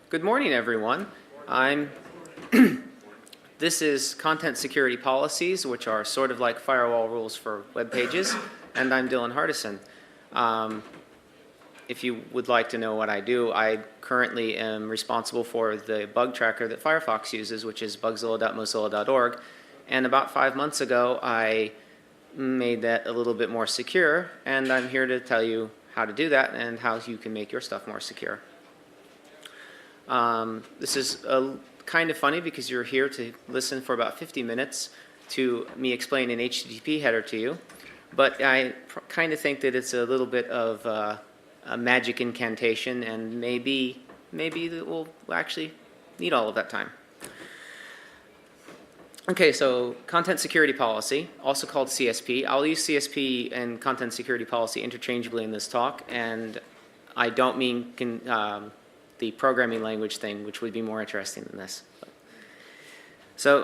Good morning, everyone. This is Content Security Policies, which are sort of like firewall rules for web pages, and I'm Dylan Hardison. If you would like to know what I do, I currently am responsible for the bug tracker that Firefox uses, which is bugzilla.mozilla.org. And about 5 months ago, I made that a little bit more secure, and I'm here to tell you how to do that and how you can make your stuff more secure. This is kind of funny because you're here to listen for about 50 minutes to me explain an HTTP header to you, but I kind of think that it's a little bit of a magic incantation, and maybe we'll actually need all of that time. Okay, so Content Security Policy, also called CSP. I'll use CSP and Content Security Policy interchangeably in this talk, and I don't mean the programming language thing, which would be more interesting than this. So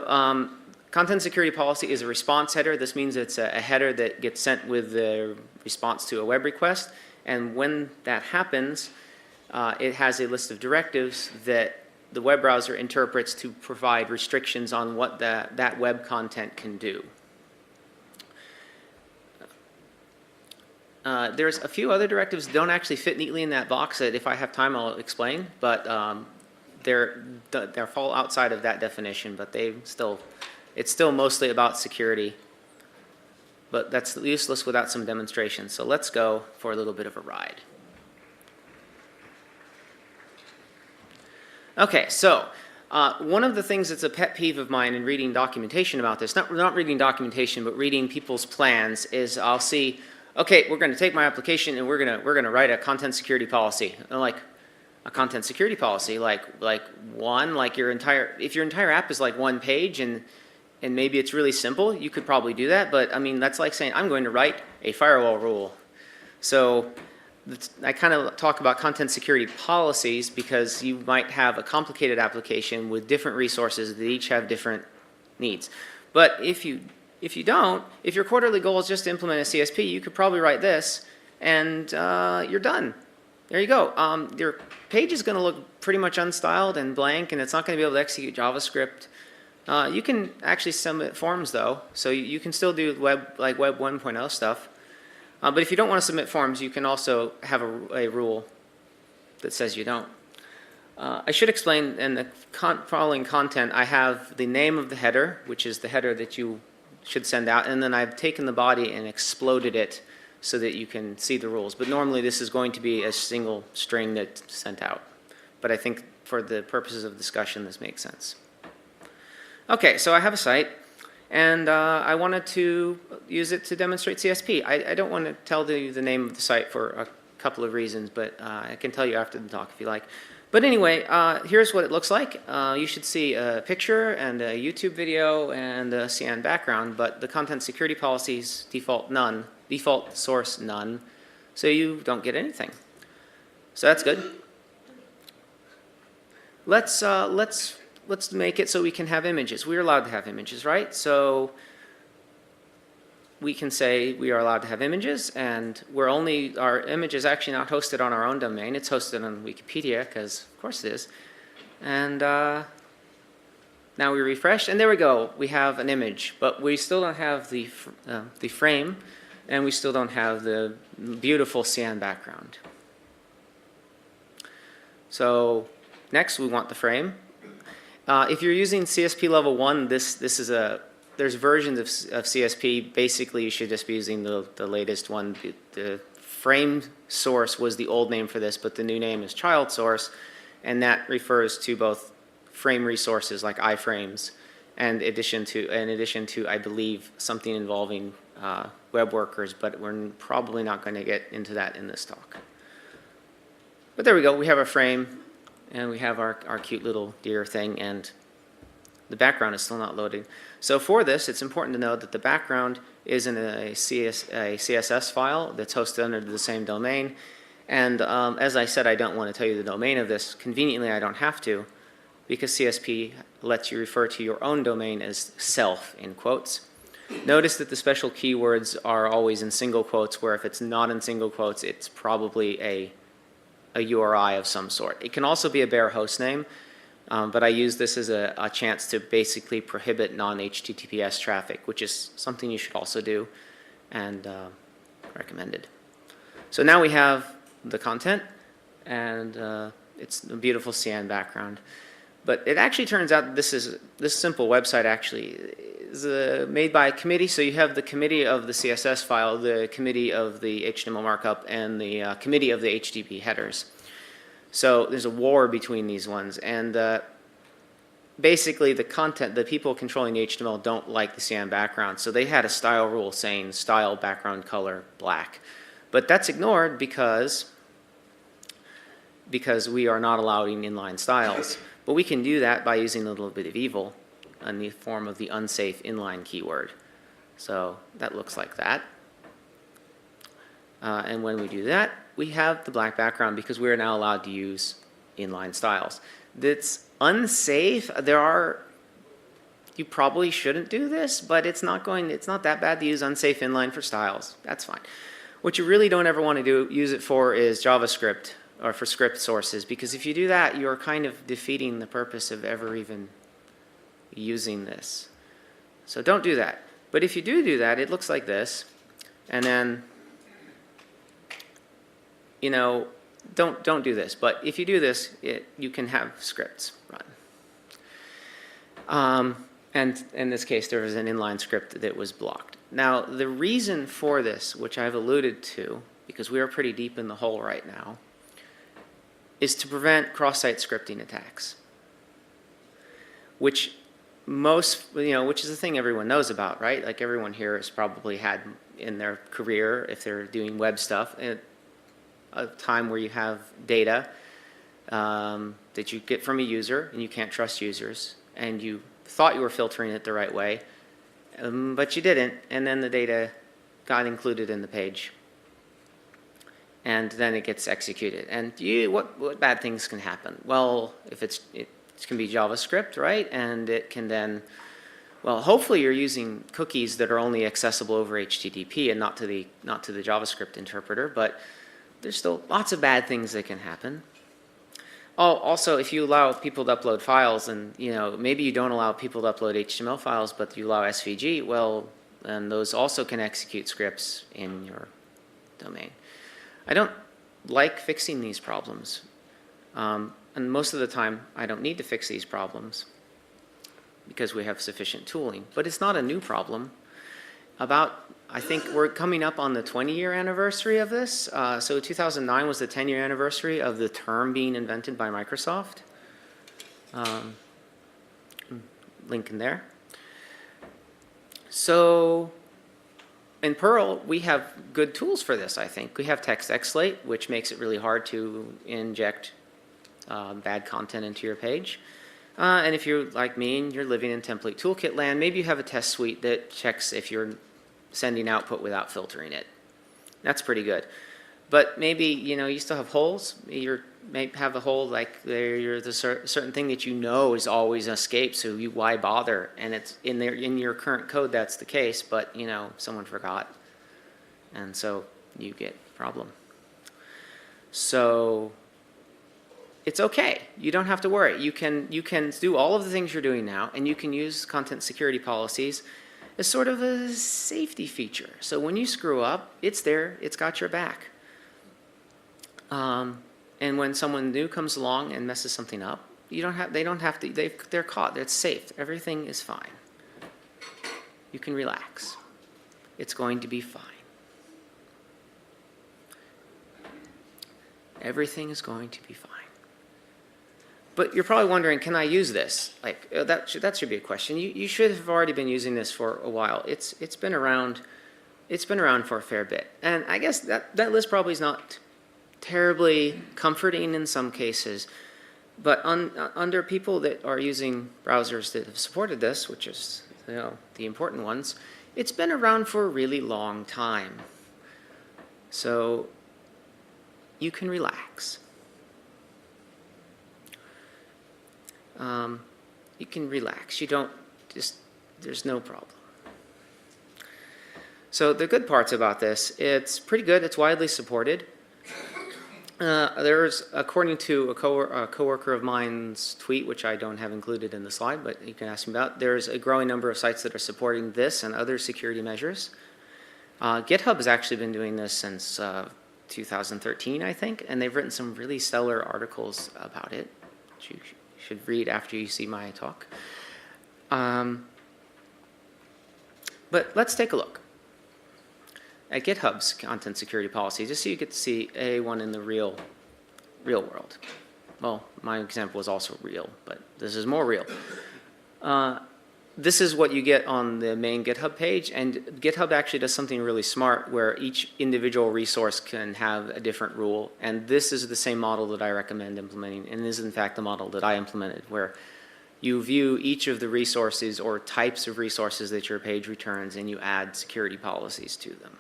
Content Security Policy is a response header. This means it's a header that gets sent with the response to a web request, and when that happens, it has a list of directives that the web browser interprets to provide restrictions on what that web content can do. There's a few other directives that don't actually fit neatly in that box that if I have time I'll explain, but they fall outside of that definition, but it's still mostly about security. But that's useless without some demonstration. So let's go for a little bit of a ride. Okay, so one of the things that's a pet peeve of mine in reading documentation about this, not reading documentation, but reading people's plans, is I'll see, okay, we're going to take my application and we're going to write a content security policy. And like, a content security policy, like if your entire app is like one page and maybe it's really simple, you could probably do that. But I mean, that's like saying I'm going to write a firewall rule. So I kind of talk about content security policies because you might have a complicated application with different resources that each have different needs. But if your quarterly goal is just to implement a CSP, you could probably write this and you're done. There you go. Your page is going to look pretty much unstyled and blank, and it's not going to be able to execute JavaScript. You can actually submit forms though, so you can still do Web 1.0 stuff. But if you don't want to submit forms, you can also have a rule that says you don't. I should explain in the following content, I have the name of the header, which is the header that you should send out, and then I've taken the body and exploded it so that you can see the rules. But normally this is going to be a single string that's sent out. But I think for the purposes of discussion, this makes sense. Okay, so I have a site, and I wanted to use it to demonstrate CSP. I don't want to tell you the name of the site for a couple of reasons, but I can tell you after the talk if you like. But anyway, here's what it looks like. You should see a picture and a YouTube video and a cyan background, but the content security policies default none, default source none, so you don't get anything. So that's good. Let's make it so we can have images. We're allowed to have images, right? So we can say we are allowed to have images, and our image is actually not hosted on our own domain. It's hosted on Wikipedia, because of course it is. And now we refresh, and there we go. We have an image, but we still don't have the frame, and we still don't have the beautiful cyan background. So next we want the frame. If you're using CSP level 1, there's versions of CSP. Basically, you should just be using the latest one. The frame source was the old name for this, but the new name is child source, and that refers to both frame resources like iframes, and in addition to, I believe, something involving web workers, but we're probably not going to get into that in this talk. But there we go. We have our frame. And we have our cute little deer thing, and the background is still not loading. So for this, it's important to know that the background is in a CSS file that's hosted under the same domain. And as I said, I don't want to tell you the domain of this. Conveniently, I don't have to, because CSP lets you refer to your own domain as self, in quotes. Notice that the special keywords are always in single quotes, where if it's not in single quotes, it's probably a a URI of some sort. It can also be a bare host name, but I use this as a chance to basically prohibit non-HTTPS traffic, which is something you should also do and recommended. So now we have the content, and it's a beautiful cyan background. But it actually turns out this simple website actually is made by a committee. So you have the committee of the CSS file, the committee of the HTML markup, and the committee of the HTTP headers. So there's a war between these ones. And basically the people controlling the HTML don't like the cyan background. So they had a style rule saying style background color black. But that's ignored because we are not allowing inline styles. But we can do that by using a little bit of evil in the form of the unsafe inline keyword. So that looks like that. And when we do that, we have the black background because we are now allowed to use inline styles. That's unsafe. You probably shouldn't do this, but it's not that bad to use unsafe inline for styles. That's fine. What you really don't ever want to use it for is JavaScript or for script sources, because if you do that, you're kind of defeating the purpose of ever even using this. So don't do that. But if you do that, it looks like this. And then, don't do this. But if you do this, you can have scripts run. And in this case, there was an inline script that was blocked. Now, the reason for this, which I've alluded to, because we are pretty deep in the hole right now, is to prevent cross-site scripting attacks, which which is a thing everyone knows about, right? Like everyone here has probably had in their career, if they're doing web stuff, a time where you have data that you get from a user and you can't trust users, and you thought you were filtering it the right way, but you didn't, and then the data got included in the page. And then it gets executed. And what bad things can happen? Well, if it can be JavaScript, right? And it can then, well, hopefully you're using cookies that are only accessible over HTTP and not to the JavaScript interpreter. But there's still lots of bad things that can happen. Oh, also, if you allow people to upload files, and maybe you don't allow people to upload HTML files, but you allow SVG, well, then those also can execute scripts in your domain. I don't like fixing these problems, and most of the time I don't need to fix these problems because we have sufficient tooling. But it's not a new problem. I think we're coming up on the 20-year anniversary of this. So 2009 was the 10-year anniversary of the term being invented by Microsoft. Link in there. So in Perl, we have good tools for this, I think. We have TextXlate, which makes it really hard to inject bad content into your page. And if you're like me and you're living in template toolkit land, maybe you have a test suite that checks if you're sending output without filtering it. That's pretty good. But maybe, you still have holes. You may have a hole like there's a certain thing that is always escape, so why bother? And it's in your current code that's the case, but someone forgot. And so you get a problem. So it's okay. You don't have to worry. You can do all of the things you're doing now, and you can use content security policies as sort of a safety feature. So when you screw up, it's there. It's got your back. And when someone new comes along and messes something up, they're caught. It's safe. Everything is fine. You can relax. It's going to be fine. Everything is going to be fine. But you're probably wondering, can I use this? Like that should be a question. You should have already been using this for a while. It's been around. It's been around for a fair bit. And I guess that list probably is not terribly comforting in some cases, but under people that are using browsers that have supported this, which is the important ones, it's been around for a really long time. So you can relax. You can relax. There's no problem. So the good parts about this, it's pretty good. It's widely supported. There's, according to a coworker of mine's tweet, which I don't have included in the slide, but you can ask me about, there's a growing number of sites that are supporting this and other security measures. Github has actually been doing this since 2013, I think, and they've written some really stellar articles about it, which you should read after you see my talk. But let's take a look at GitHub's content security policy, just so you get to see one in the real world. Well, my example was also real, but this is more real. This is what you get on the main GitHub page, and GitHub actually does something really smart where each individual resource can have a different rule, and this is the same model that I recommend implementing, and is in fact the model that I implemented, where you view each of the resources or types of resources that your page returns, and you add security policies to them.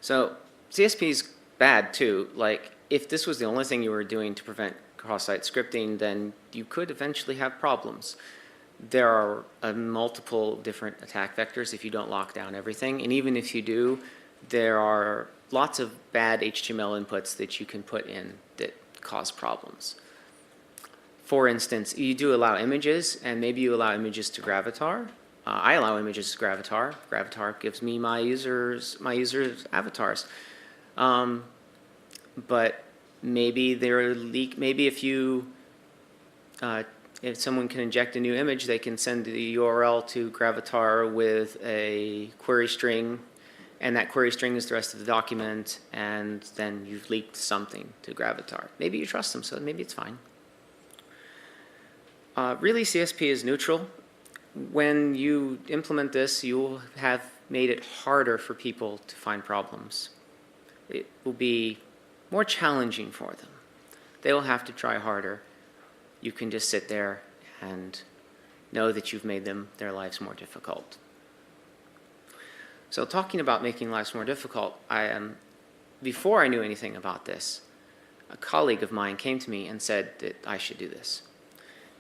So CSP is bad too. Like, if this was the only thing you were doing to prevent cross-site scripting, then you could eventually have problems. There are multiple different attack vectors if you don't lock down everything, and even if you do, there are lots of bad HTML inputs that you can put in that cause problems. For instance, you do allow images, and maybe you allow images to Gravatar. I allow images to Gravatar. Gravatar gives me my users' avatars. But maybe they're maybe if someone can inject a new image, they can send the URL to Gravatar with a query string, and that query string is the rest of the document, and then you've leaked something to Gravatar. Maybe you trust them, so maybe it's fine. Really, CSP is neutral. When you implement this, you'll have made it harder for people to find problems. It will be more challenging for them. They will have to try harder. You can just sit there and know that you've made their lives more difficult. So talking about making lives more difficult, before I knew anything about this, a colleague of mine came to me and said that I should do this.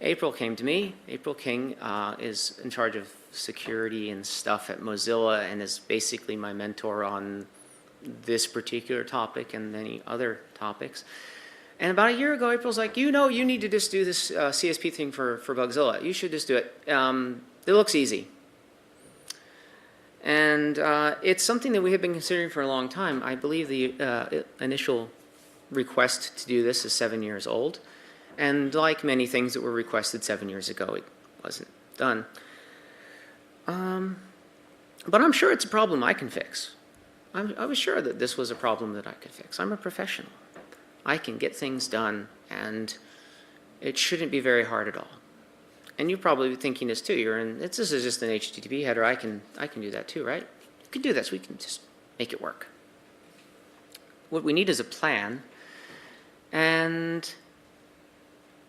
April came to me. April King is in charge of security and stuff at Mozilla and is basically my mentor on this particular topic and many other topics. And about a year ago, April's like, you need to just do this CSP thing for Bugzilla. You should just do it. It looks easy. And it's something that we have been considering for a long time. I believe the initial request to do this is 7 years old. And like many things that were requested 7 years ago, it wasn't done. But I'm sure it's a problem I can fix. I was sure that this was a problem that I could fix. I'm a professional. I can get things done, and it shouldn't be very hard at all. And you're probably thinking this too. This is just an HTTP header. I can do that too, right? You can do this. We can just make it work. What we need is a plan, and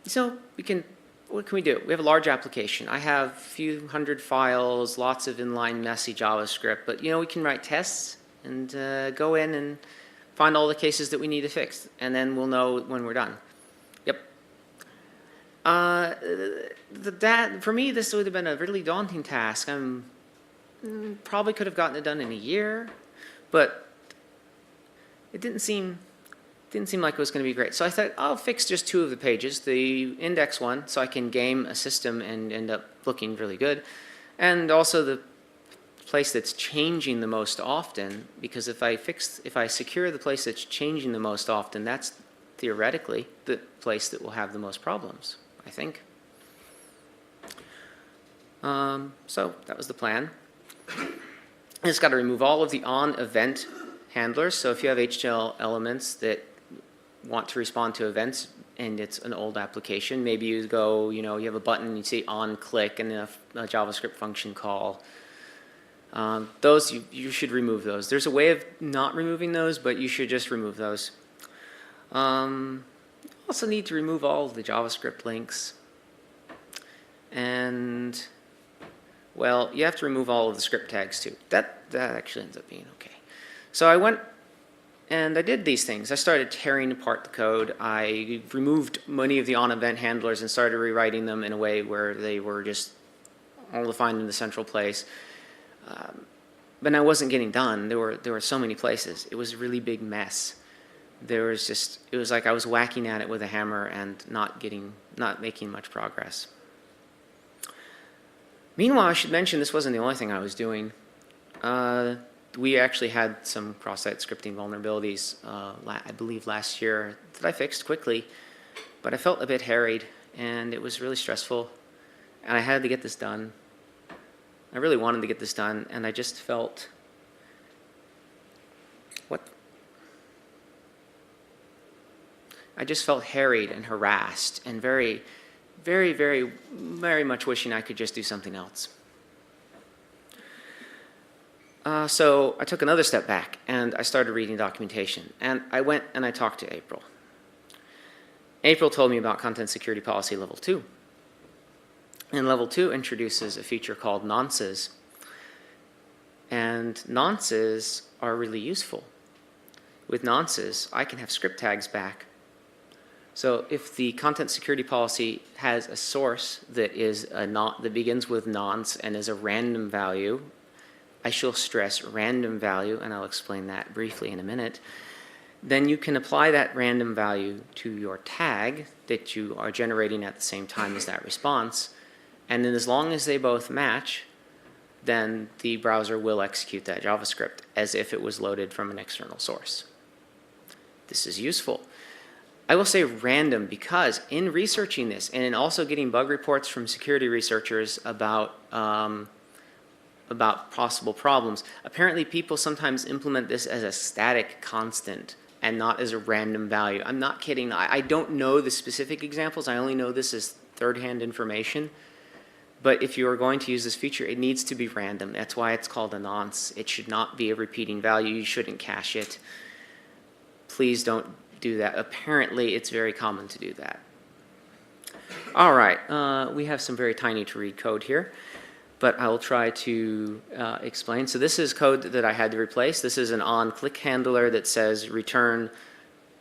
so what can we do? We have a large application. I have a few hundred files, lots of inline messy JavaScript, but we can write tests and go in and find all the cases that we need to fix, and then we'll know when we're done. Yep. For me, this would have been a really daunting task. Probably could have gotten it done in a year, but it didn't seem like it was going to be great. So I thought, I'll fix just 2 of the pages, the index one, so I can game a system and end up looking really good, and also the place that's changing the most often, because if I secure the place that's changing the most often, that's theoretically the place that will have the most problems, I think. So that was the plan. It's got to remove all of the on-event handlers. So if you have HTML elements that want to respond to events and it's an old application, maybe you go, you have a button, you say on click and a JavaScript function call. Those, you should remove those. There's a way of not removing those, but you should just remove those. You also need to remove all of the JavaScript links. And, well, you have to remove all of the script tags too. That actually ends up being okay. So I went and I did these things. I started tearing apart the code. I removed many of the on-event handlers and started rewriting them in a way where they were just all defined in the central place. but I wasn't getting done. There were so many places. It was a really big mess. It was like I was whacking at it with a hammer and not making much progress. Meanwhile, I should mention this wasn't the only thing I was doing. We actually had some cross-site scripting vulnerabilities, I believe last year, that I fixed quickly, but I felt a bit harried, and it was really stressful, and I had to get this done. I really wanted to get this done, and I just felt, I just felt harried and harassed and very, very, very, very much wishing I could just do something else. So I took another step back and I started reading documentation. And I went and I talked to April. April told me about Content Security Policy Level 2. And Level 2 introduces a feature called Nonces. And nonces are really useful. With nonces, I can have script tags back. So if the content security policy has a source that that begins with nonce and is a random value, I shall stress random value, and I'll explain that briefly in a minute. Then you can apply that random value to your tag that you are generating at the same time as that response. And then as long as they both match, then the browser will execute that JavaScript as if it was loaded from an external source. This is useful. I will say random because in researching this and in also getting bug reports from security researchers about possible problems, apparently people sometimes implement this as a static constant and not as a random value. I'm not kidding. I don't know the specific examples. I only know this as third-hand information. But if you are going to use this feature, it needs to be random. That's why it's called a nonce. It should not be a repeating value. You shouldn't cache it. Please don't do that. Apparently, it's very common to do that. All right, we have some very tiny to read code here, but I will try to explain. So this is code that I had to replace. This is an on-click handler that says return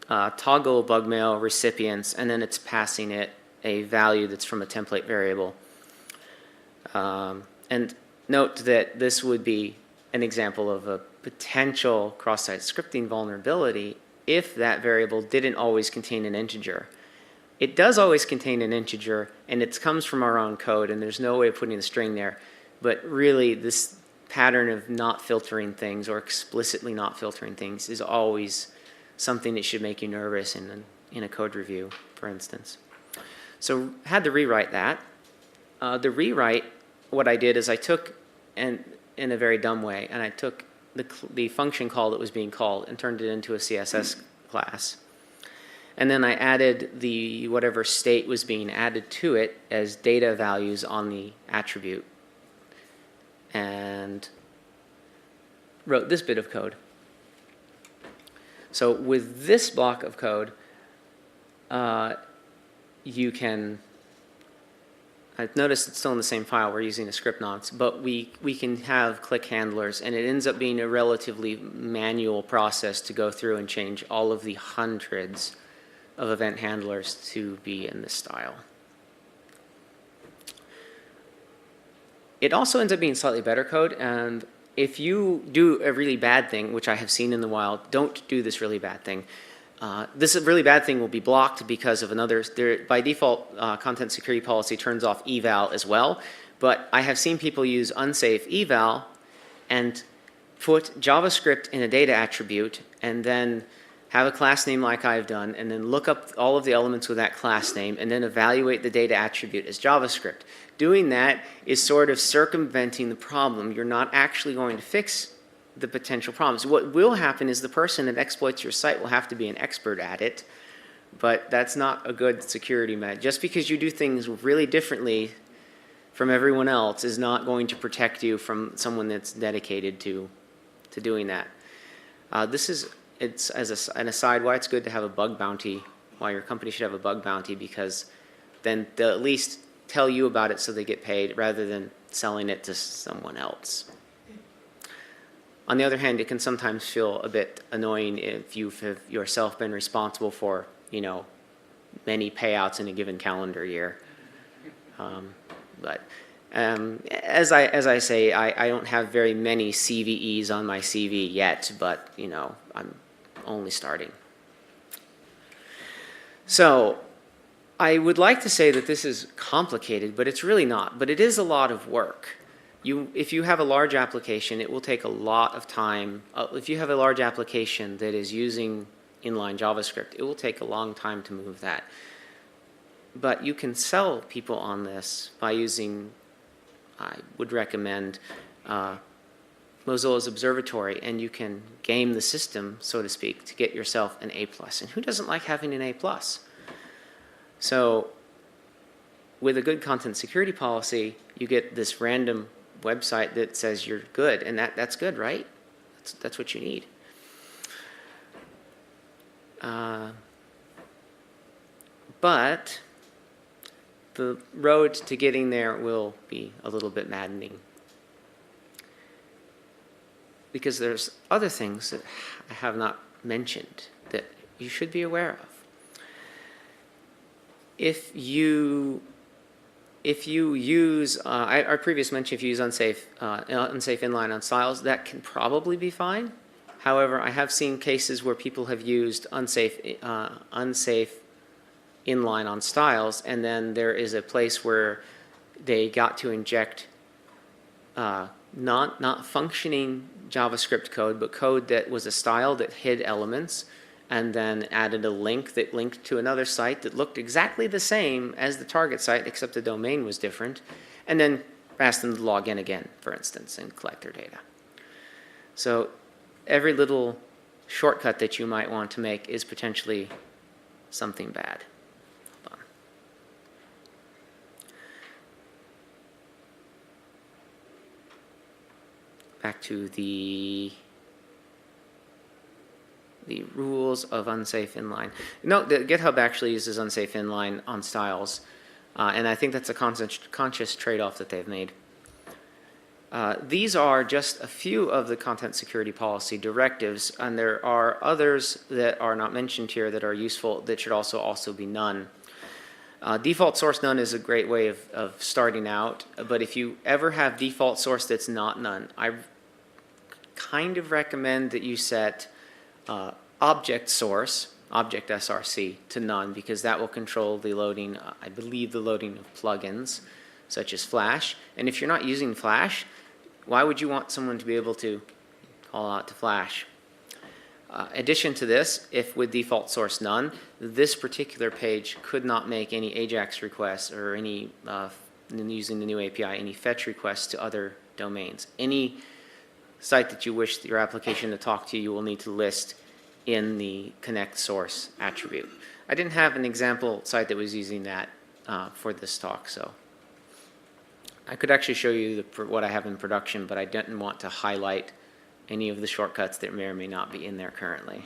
toggle bug mail recipients, and then it's passing it a value that's from a template variable. And note that this would be an example of a potential cross-site scripting vulnerability if that variable didn't always contain an integer. It does always contain an integer, and it comes from our own code, and there's no way of putting the string there. But really, this pattern of not filtering things or explicitly not filtering things is always something that should make you nervous in a code review, for instance. So had to rewrite that. The rewrite, what I did is I took, and in a very dumb way, and I took the function call that was being called and turned it into a CSS class. And then I added the whatever state was being added to it as data values on the attribute. And wrote this bit of code. So with this block of code, you can, I've noticed it's still in the same file, we're using a script nonce, but we can have click handlers, and it ends up being a relatively manual process to go through and change all of the hundreds of event handlers to be in this style. It also ends up being slightly better code, and if you do a really bad thing, which I have seen in the wild, don't do this really bad thing. This really bad thing will be blocked because of another, by default, content security policy turns off eval as well, but I have seen people use unsafe eval and put JavaScript in a data attribute and then have a class name like I've done, and then look up all of the elements with that class name, and then evaluate the data attribute as JavaScript. Doing that is sort of circumventing the problem. You're not actually going to fix the potential problems. What will happen is the person that exploits your site will have to be an expert at it, but that's not a good security measure. Just because you do things really differently from everyone else is not going to protect you from someone that's dedicated to doing that. It's as an aside why it's good to have a bug bounty, why your company should have a bug bounty, because then they'll at least tell you about it so they get paid rather than selling it to someone else. On the other hand, it can sometimes feel a bit annoying if you've yourself been responsible for, many payouts in a given calendar year. But As I say, I don't have very many CVEs on my CV yet, but you know, I'm only starting. So I would like to say that this is complicated, but it's really not. But it is a lot of work. If you have a large application, it will take a lot of time. If you have a large application that is using inline JavaScript, it will take a long time to move that. But you can sell people on this by using, I would recommend Mozilla's Observatory, and you can game the system, so to speak, to get yourself an A+. And who doesn't like having an A+? So with a good content security policy, you get this random website that says you're good, and that's good, right? That's what you need. But the road to getting there will be a little bit maddening, because there's other things that I have not mentioned that you should be aware of. If you use, our previous mention, if you use unsafe inline on styles, that can probably be fine. However, I have seen cases where people have used unsafe inline on styles, and then there is a place where they got to inject not functioning JavaScript code, but code that was a style that hid elements, and then added a link that linked to another site that looked exactly the same as the target site, except the domain was different, and then asked them to log in again, for instance, and collect their data. So every little shortcut that you might want to make is potentially something bad. Hold on. Back to the rules of unsafe inline. No, the GitHub actually uses unsafe inline on styles, and I think that's a conscious trade-off that they've made. These are just a few of the content security policy directives, and there are others that are not mentioned here that are useful that should also be none. Default source none is a great way of starting out, but if you ever have default source that's not none, I kind of recommend that you set object source, object SRC, to none, because that will control the loading, I believe the loading of plugins, such as Flash. And if you're not using Flash, why would you want someone to be able to call out to Flash? Addition to this, if with default source none, this particular page could not make any AJAX requests or any, using the new API, any fetch requests to other domains. Any site that you wish your application to talk to, you will need to list in the connect source attribute. I didn't have an example site that was using that for this talk, so I could actually show you what I have in production, but I didn't want to highlight any of the shortcuts that may or may not be in there currently.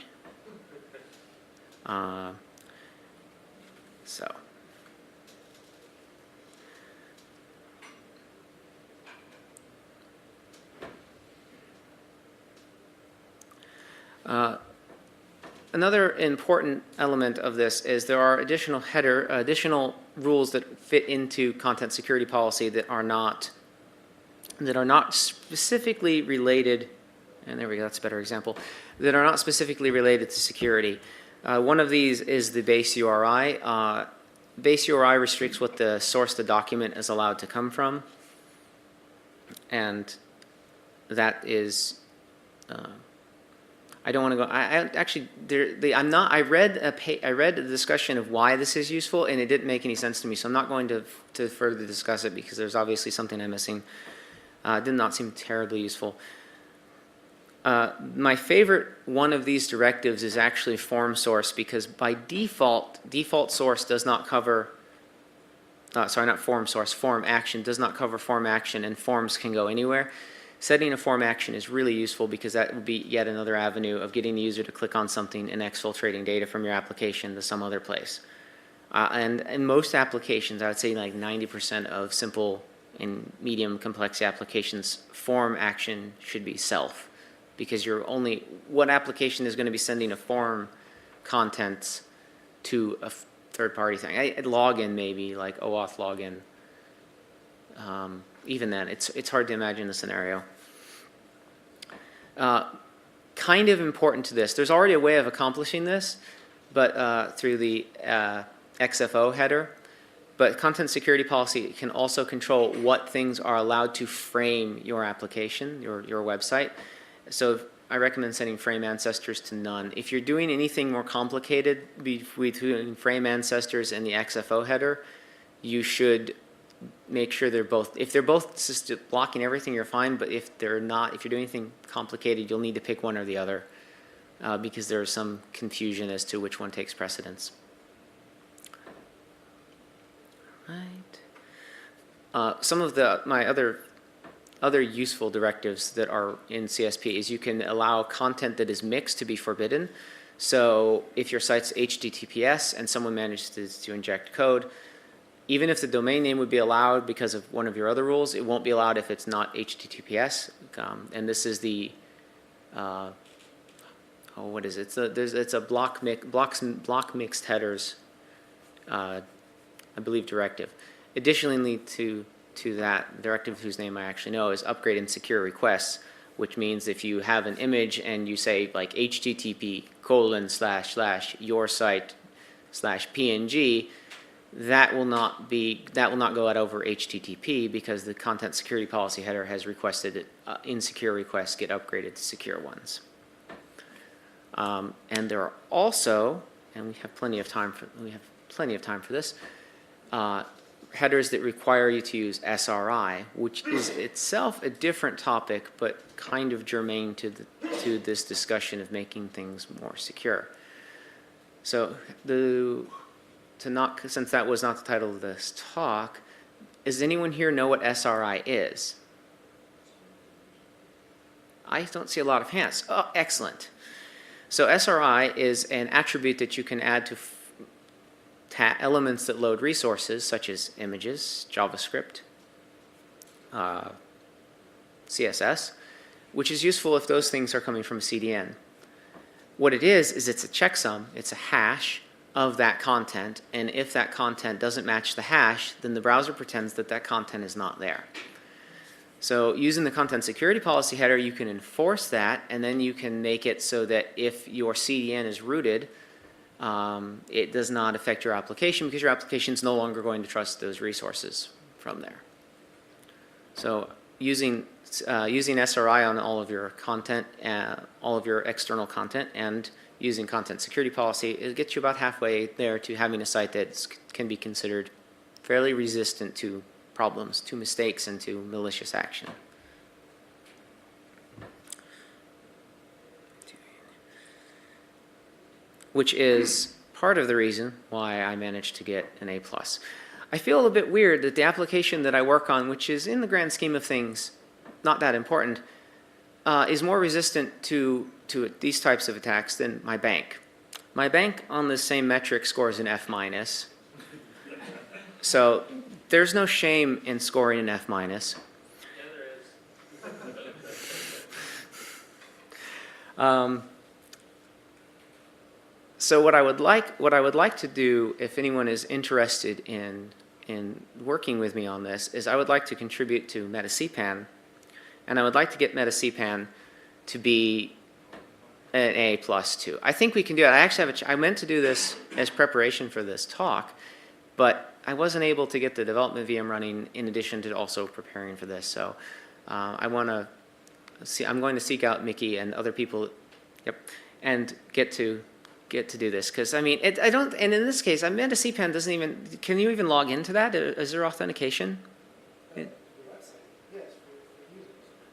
Another important element of this is there are additional rules that fit into content security policy that are not specifically related, and there we go, that's a better example, that are not specifically related to security. One of these is the base URI. Base URI restricts what the source the document is allowed to come from, and that is I don't want to go. I read a discussion of why this is useful, and it didn't make any sense to me. So I'm not going to further discuss it because there's obviously something I'm missing. It did not seem terribly useful. My favorite one of these directives is actually form source, because by default source does not cover. Sorry, not form source. Form action does not cover form action, and forms can go anywhere. Setting a form action is really useful because that will be yet another avenue of getting the user to click on something and exfiltrating data from your application to some other place. And in most applications, I would say like 90% of simple and medium complexity applications, form action should be self, because what application is going to be sending a form contents to a third-party thing? Login maybe, like OAuth login. even then, it's hard to imagine the scenario. Kind of important to this, there's already a way of accomplishing this, but through the XFO header. But content security policy can also control what things are allowed to frame your application, your website. So I recommend setting frame ancestors to none. If you're doing anything more complicated between frame ancestors and the XFO header, you should make sure they're both, if they're both just blocking everything, you're fine, but if they're not, if you're doing anything complicated, you'll need to pick one or the other because there's some confusion as to which one takes precedence. Right. Some of my other useful directives that are in CSP is you can allow content that is mixed to be forbidden. So if your site's HTTPS and someone manages to inject code, even if the domain name would be allowed because of one of your other rules, it won't be allowed if it's not HTTPS. And this is the what is it? It's a block mixed headers, I believe, directive. Additionally to that directive, whose name I actually know, is upgrade and secure requests, which means if you have an image and you say like http://yoursite/png, that will not go out over HTTP because the content security policy header has requested insecure requests get upgraded to secure ones. And there are also, and we have plenty of time for this, headers that require you to use SRI, which is itself a different topic, but kind of germane to this discussion of making things more secure. So since that was not the title of this talk, does anyone here know what SRI is? I don't see a lot of hands. Oh, excellent. So SRI is an attribute that you can add to elements that load resources, such as images, JavaScript, CSS, which is useful if those things are coming from a CDN. What it is it's a checksum, it's a hash of that content, and if that content doesn't match the hash, then the browser pretends that that content is not there. So using the content security policy header, you can enforce that, and then you can make it so that if your CDN is rooted, it does not affect your application because your application is no longer going to trust those resources from there. So using SRI on all of your content, all of your external content, and using content security policy, it gets you about halfway there to having a site that can be considered fairly resistant to problems, to mistakes, and to malicious action. Which is part of the reason why I managed to get an A+. I feel a bit weird that the application that I work on, which is in the grand scheme of things not that important, is more resistant to these types of attacks than my bank. My bank on the same metric scores an F-. So there's no shame in scoring an F-. Yeah, there is. So what I would like to do, if anyone is interested in working with me on this, is I would like to contribute to MetaCPAN, and I would like to get MetaCPAN to be an A+ too. I think we can do it. I actually have I meant to do this as preparation for this talk, but I wasn't able to get the development VM running in addition to also preparing for this. So I'm going to seek out Mickey and other people, and get to do this, because I mean, I don't, and in this case, MetaCPAN doesn't even, can you even log into that? Is there authentication?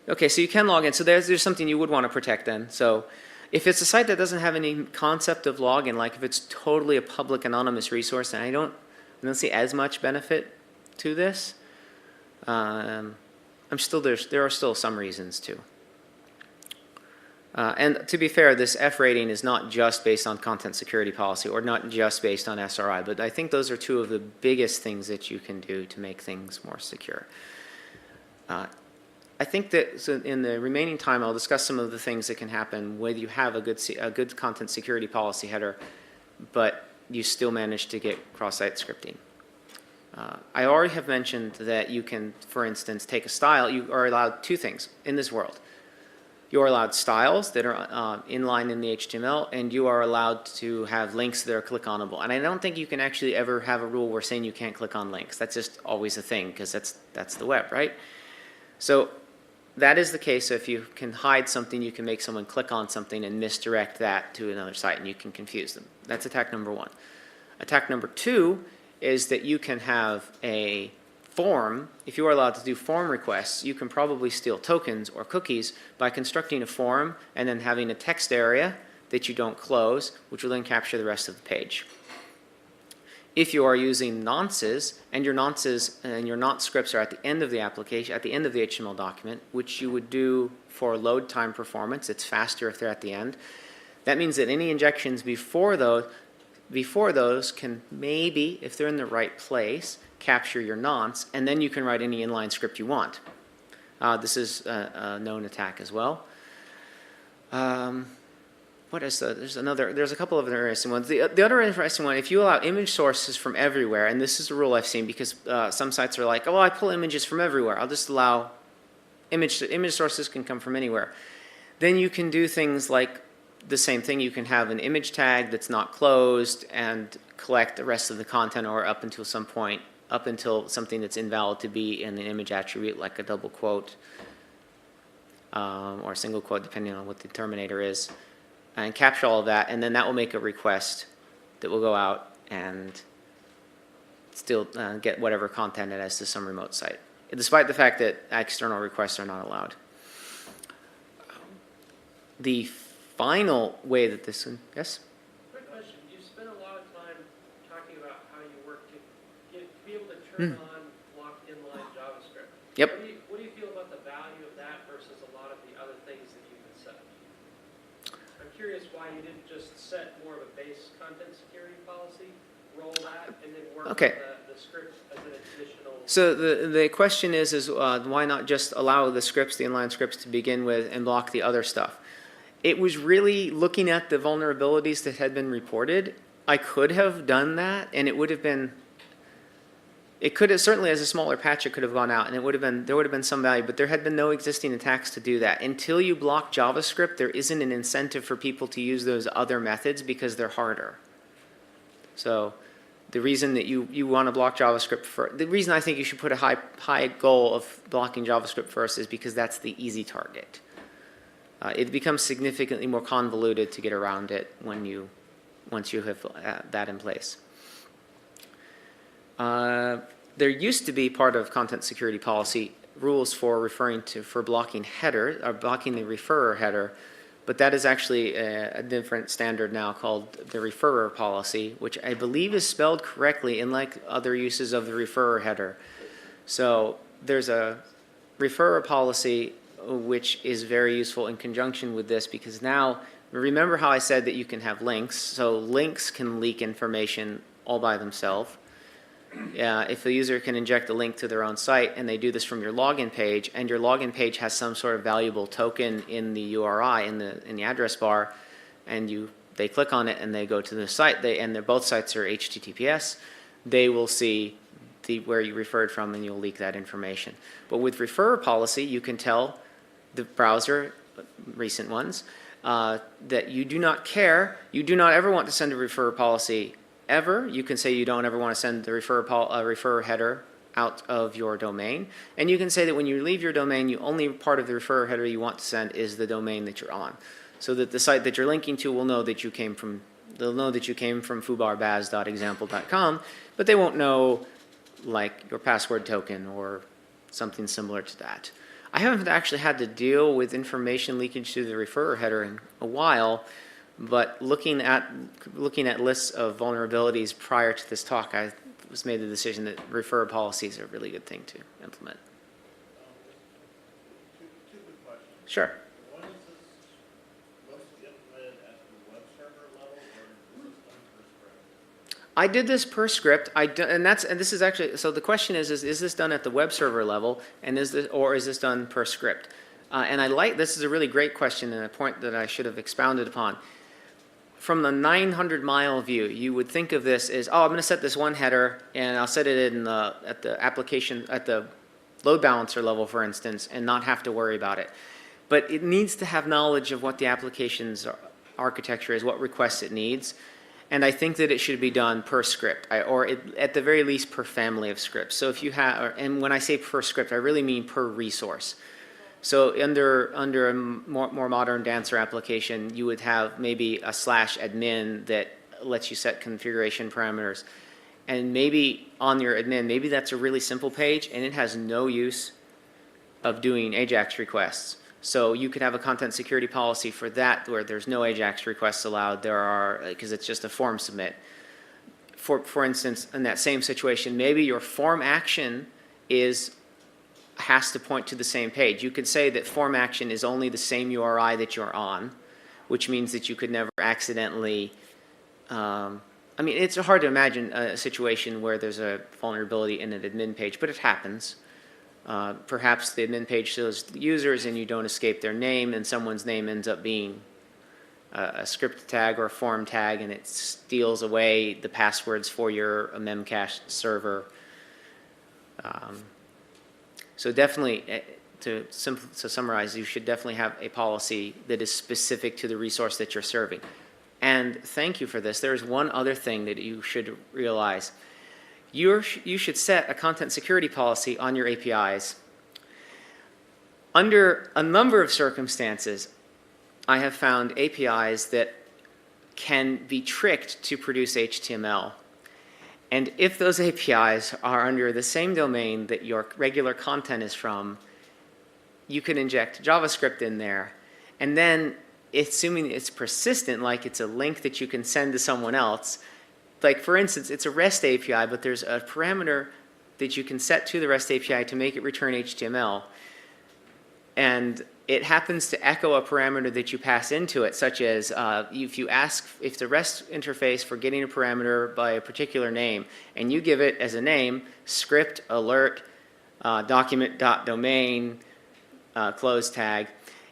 Okay, so you can log in. So there's something you would want to protect then. So if it's a site that doesn't have any concept of login, like if it's totally a public anonymous resource, and I don't see as much benefit to this, there are still some reasons too. And to be fair, this F rating is not just based on content security policy or not just based on SRI, but I think those are two of the biggest things that you can do to make things more secure. I think that so in the remaining time, I'll discuss some of the things that can happen when you have a good content security policy header, but you still manage to get cross-site scripting. I already have mentioned that you can, for instance, take a style. You are allowed two things in this world. You are allowed styles that are inline in the HTML, and you are allowed to have links that are click-onable. And I don't think you can actually ever have a rule where saying you can't click on links. That's just always a thing, because that's the web, right? So that is the case. So if you can hide something, you can make someone click on something and misdirect that to another site, and you can confuse them. That's attack number one. Attack number two is that you can have a form. If you are allowed to do form requests, you can probably steal tokens or cookies by constructing a form and then having a text area that you don't close, which will then capture the rest of the page. If you are using nonces, and your nonces and your nonce scripts are at the end of the application, at the end of the HTML document, which you would do for load time performance, it's faster if they're at the end. That means that any injections before those can maybe, if they're in the right place, capture your nonce, and then you can write any inline script you want. This is a known attack as well. What is there's a couple of other interesting ones. The other interesting one, if you allow image sources from everywhere, and this is a rule I've seen because some sites are like, oh, I pull images from everywhere. I'll just allow image sources can come from anywhere. Then you can do things like the same thing. You can have an image tag that's not closed and collect the rest of the content, or up until some point, up until something that's invalid to be in an image attribute, like a double quote or a single quote, depending on what the terminator is, and capture all of that, and then that will make a request that will go out and still get whatever content it has to some remote site, despite the fact that external requests are not allowed. The final way that this, yes? Quick question. You spent a lot of time talking about how you work to be able to turn on blocked inline JavaScript. Yep. What do you feel about the value of that versus a lot of the other things that you can set? I'm curious why you didn't just set more of a base content security policy, roll that, and then work with the script as an additional. So the question is why not just allow the scripts, the inline scripts to begin with, and block the other stuff? It was really looking at the vulnerabilities that had been reported. I could have done that, and it would have been, it could have, certainly as a smaller patch, it could have gone out, and there would have been some value, but there had been no existing attacks to do that. Until you block JavaScript, there isn't an incentive for people to use those other methods because they're harder. So the reason that you want to block JavaScript the reason I think you should put a high goal of blocking JavaScript first is because that's the easy target. It becomes significantly more convoluted to get around it once you have that in place. There used to be part of content security policy rules for blocking header or blocking the referrer header, but that is actually a different standard now called the referrer policy, which I believe is spelled correctly in like other uses of the referrer header. So there's a referrer policy which is very useful in conjunction with this, because now, remember how I said that you can have links? So links can leak information all by themselves. If the user can inject a link to their own site, and they do this from your login page, and your login page has some sort of valuable token in the URI, in the address bar, and they click on it and they go to the site, and both sites are HTTPS, they will see where you referred from, and you'll leak that information. But with referrer policy, you can tell the browser, recent ones, that you do not care, you do not ever want to send a referrer policy ever. You can say you don't ever want to send the referrer header out of your domain, and you can say that when you leave your domain, only part of the referrer header you want to send is the domain that you're on, so that the site that you're linking to will know that you came from, they'll know that you came from foobarbaz.example.com, but they won't know like your password token or something similar to that. I haven't actually had to deal with information leakage through the referrer header in a while, but looking at lists of vulnerabilities prior to this talk, I made the decision that referrer policies are a really good thing to implement. Two good questions. Sure. One is this mostly implemented at the web server level, or is this done per script? I did this per script. And this is actually, so the question is this done at the web server level, and is this done per script? And this is a really great question and a point that I should have expounded upon. from the 900-mile view, you would think of this as, oh, I'm going to set this one header, and I'll set it at the application, at the load balancer level, for instance, and not have to worry about it. But it needs to have knowledge of what the application's architecture is, what requests it needs. And I think that it should be done per script, at the very least per family of scripts. So if you have, and when I say per script, I really mean per resource. So under a more modern Dancer application, you would have maybe a /admin that lets you set configuration parameters. And maybe on your admin, maybe that's a really simple page and it has no use of doing AJAX requests. So you could have a content security policy for that where there's no AJAX requests allowed. There are, because it's just a form submit. For instance, in that same situation, maybe your form action has to point to the same page. You could say that form action is only the same URI that you're on, which means that you could never accidentally, I mean, it's hard to imagine a situation where there's a vulnerability in an admin page, but it happens. Perhaps the admin page shows users and you don't escape their name, and someone's name ends up being a script tag or a form tag, and it steals away the passwords for your memcache server. So definitely, to summarize, you should definitely have a policy that is specific to the resource that you're serving. And thank you for this. There's one other thing that you should realize. You should set a content security policy on your APIs. Under a number of circumstances, I have found APIs that can be tricked to produce HTML. And if those APIs are under the same domain that your regular content is from, you can inject JavaScript in there. And then, assuming it's persistent, like it's a link that you can send to someone else, like for instance, it's a REST API, but there's a parameter that you can set to the REST API to make it return HTML. And it happens to echo a parameter that you pass into it, such as if the REST interface for getting a parameter by a particular name, and you give it as a name, script, alert, document.domain, close tag,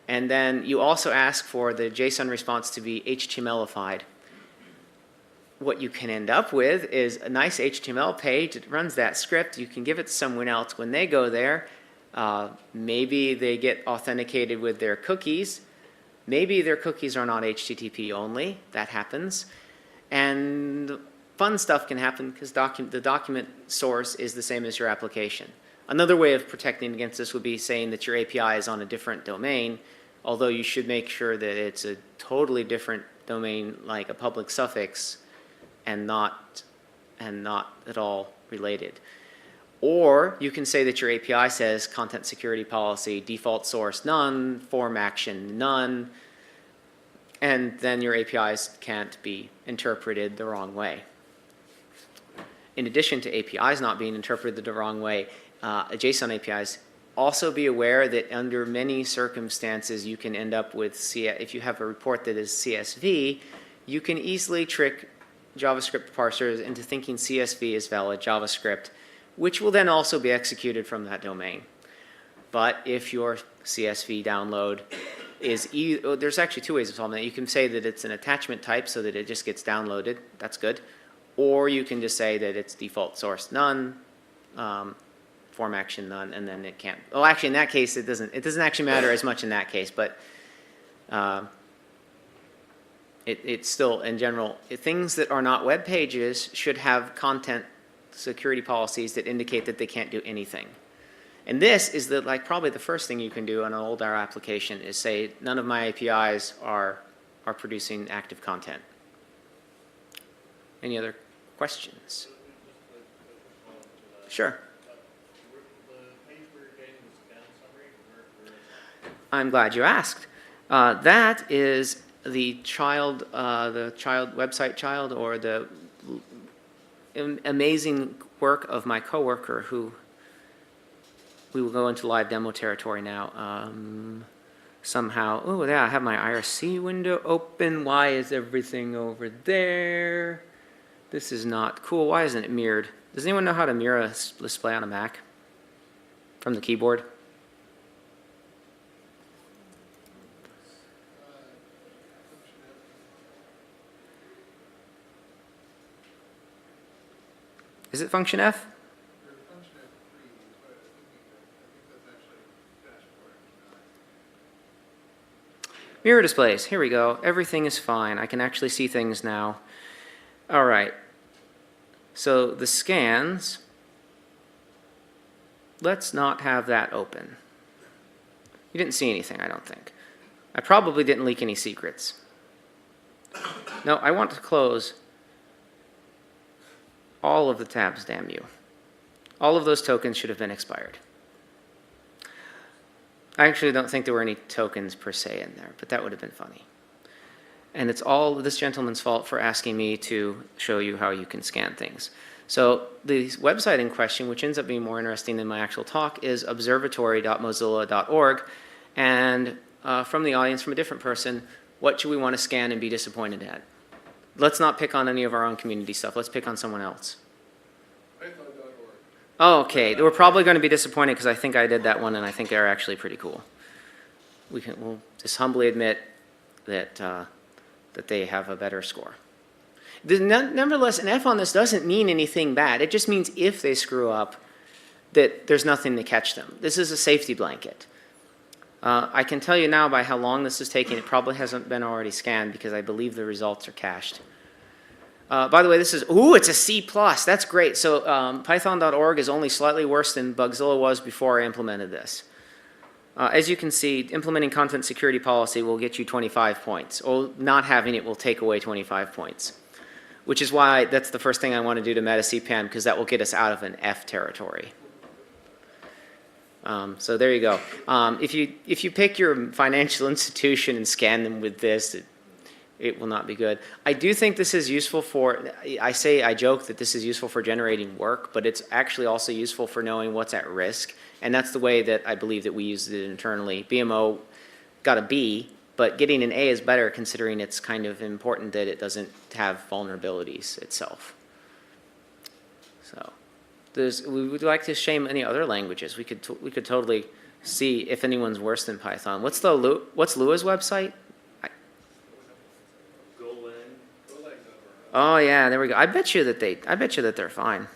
and then you also ask for the JSON response to be HTMLified. What you can end up with is a nice HTML page that runs that script. You can give it to someone else. When they go there, maybe they get authenticated with their cookies. Maybe their cookies are not HTTP only. That happens. And fun stuff can happen because the document source is the same as your application. Another way of protecting against this would be saying that your API is on a different domain, although you should make sure that it's a totally different domain, like a public suffix, and not at all related. Or you can say that your API says content security policy, default source none, form action none, and then your APIs can't be interpreted the wrong way. In addition to APIs not being interpreted the wrong way, JSON APIs, also be aware that under many circumstances you can end up with, if you have a report that is CSV, you can easily trick JavaScript parsers into thinking CSV is valid JavaScript, which will then also be executed from that domain. But if your CSV download is, there's actually two ways of solving that. You can say that it's an attachment type so that it just gets downloaded. That's good. Or you can just say that it's default source none, form action none, and then it can't. Well, actually, in that case, it doesn't actually matter as much in that case, but it's still, in general, things that are not web pages should have content security policies that indicate that they can't do anything. And this is probably the first thing you can do on an older application is say none of my APIs are producing active content. Any other questions? Sure. I'm glad you asked. That is the child website child, or the amazing work of my coworker, who we will go into live demo territory now. Somehow, oh yeah, I have my IRC window open. Why is everything over there? This is not cool. Why isn't it mirrored? Does anyone know how to mirror a display on a Mac from the keyboard? Is it function F? There's a function F3 is what I was thinking of. I think that's actually dashboard. Mirror displays. Here we go. Everything is fine. I can actually see things now. All right. So the scans, let's not have that open. You didn't see anything, I don't think. I probably didn't leak any secrets. No, I want to close all of the tabs, damn you. All of those tokens should have been expired. I actually don't think there were any tokens per se in there, but that would have been funny. And it's all this gentleman's fault for asking me to show you how you can scan things. So the website in question, which ends up being more interesting than my actual talk, is observatory.mozilla.org. And from the audience, from a different person, what should we want to scan and be disappointed at? Let's not pick on any of our own community stuff. Let's pick on someone else. Python.org. Oh, okay. We're probably going to be disappointed because I think I did that one, and I think they're actually pretty cool. We'll just humbly admit that that they have a better score. Nevertheless, an F on this doesn't mean anything bad. It just means if they screw up, that there's nothing to catch them. This is a safety blanket. I can tell you now by how long this is taking, it probably hasn't been already scanned because I believe the results are cached. By the way, this is, ooh, it's a C+. That's great. So python.org is only slightly worse than bugzilla was before I implemented this. As you can see, implementing content security policy will get you 25 points. Or not having it will take away 25 points. Which is why that's the first thing I want to do to meta CPAN, because that will get us out of an F territory. So there you go. If you pick your financial institution and scan them with this, it will not be good. I do think this is useful for, I joke that this is useful for generating work, but it's actually also useful for knowing what's at risk. And that's the way that I believe that we used it internally. BMO got a B, but getting an A is better considering it's kind of important that it doesn't have vulnerabilities itself. So we would like to shame any other languages. We could totally see if anyone's worse than Python. What's Lua's website? Oh yeah, there we go. I bet you that they're fine.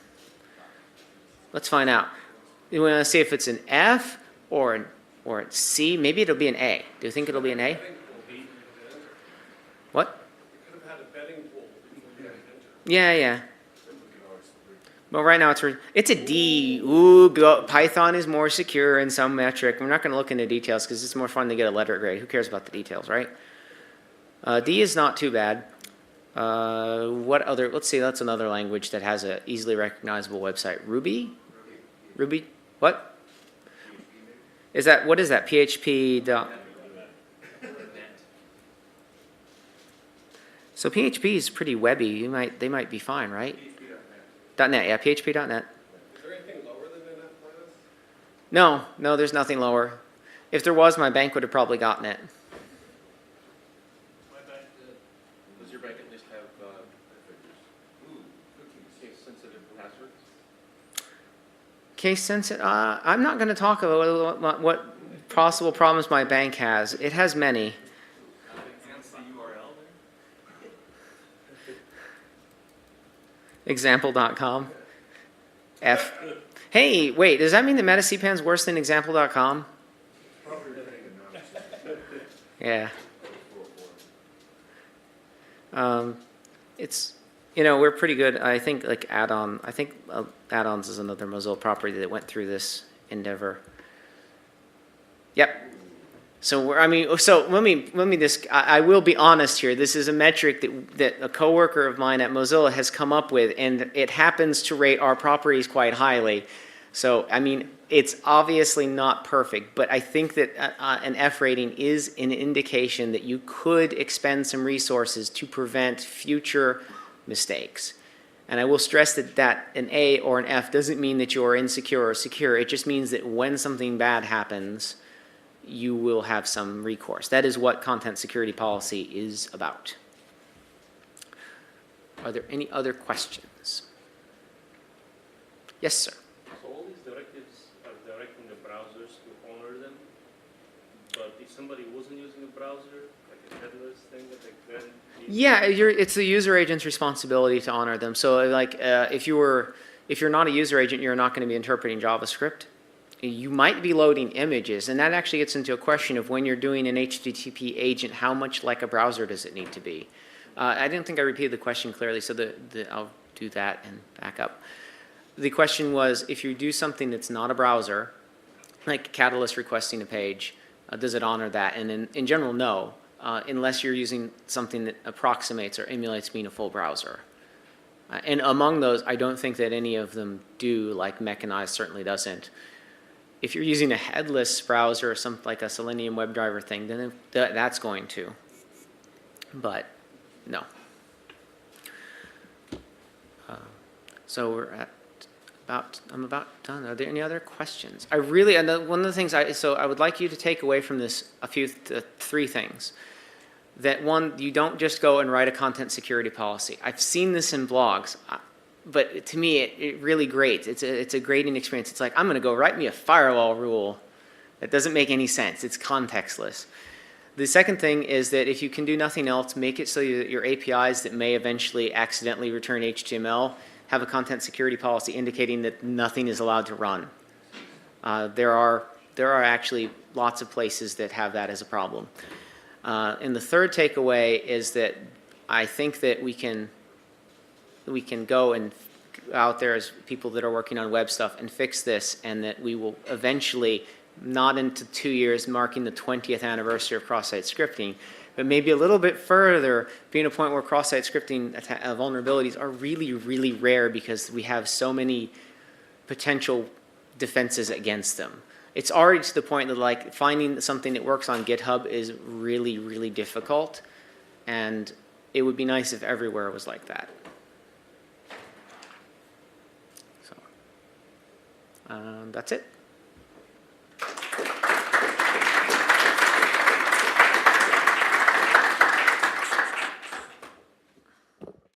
Let's find out. You want to see if it's an F or a C? Maybe it'll be an A. Do you think it'll be an A? What? You could have had a betting pool before you had enter. Yeah. Well, right now it's a D. Ooh, Python is more secure in some metric. We're not going to look into details because it's more fun to get a letter grade. Who cares about the details, right? D is not too bad. What other? Let's see. That's another language that has a easily recognizable website. Ruby. What? Is that, what is that? PHP. So PHP is pretty webby. They might be fine, right? .NET, yeah, PHP.NET. Is there anything lower than an F minus? No, there's nothing lower. If there was, my bank would have probably gotten it. My bank did. Does your bank at least have case-sensitive passwords? Case sensitive. I'm not going to talk about what possible problems my bank has. It has many. Enhance the URL there? Example.com. F. Hey, wait, does that mean that MetaCPAN is worse than example.com? Yeah. It's, we're pretty good. I think add-ons is another Mozilla property that went through this endeavor. Yep. So let me just, I will be honest here. This is a metric that a coworker of mine at Mozilla has come up with, and it happens to rate our properties quite highly. So, it's obviously not perfect, but I think that an F rating is an indication that you could expend some resources to prevent future mistakes. And I will stress that an A or an F doesn't mean that you are insecure or secure. It just means that when something bad happens, you will have some recourse. That is what content security policy is about. Are there any other questions? Yes, sir. So all these directives are directing the browsers to honor them, but if somebody wasn't using a browser, like a headless thing that they then... Yeah, it's the user agent's responsibility to honor them. So like if you were If you're not a user agent, you're not going to be interpreting JavaScript. You might be loading images, and that actually gets into a question of when you're doing an HTTP agent, how much like a browser does it need to be? I didn't think I repeated the question clearly, so I'll do that and back up. The question was, if you do something that's not a browser, like Catalyst requesting a page, does it honor that? And in general, no, unless you're using something that approximates or emulates being a full browser. And among those, I don't think that any of them do, like Mechanize certainly doesn't. If you're using a headless browser or something like a Selenium WebDriver thing, then that's going to. But no. So we're at I'm about done. Are there any other questions? And one of the things I would like you to take away from this three things. That one, you don't just go and write a content security policy. I've seen this in blogs, but to me, it really grates. It's a grating experience. It's like, I'm going to go write me a firewall rule. That doesn't make any sense. It's contextless. The second thing is that if you can do nothing else, make it so that your APIs that may eventually accidentally return HTML have a content security policy indicating that nothing is allowed to run. There are actually lots of places that have that as a problem. And the third takeaway is that I think that we can go and out there as people that are working on web stuff and fix this, and that we will eventually, not into 2 years, marking the 20th anniversary of cross-site scripting, but maybe a little bit further, being a point where cross-site scripting vulnerabilities are really, really rare because we have so many potential defenses against them. It's already to the point that like finding something that works on GitHub is really, really difficult, and it would be nice if everywhere was like that. So that's it.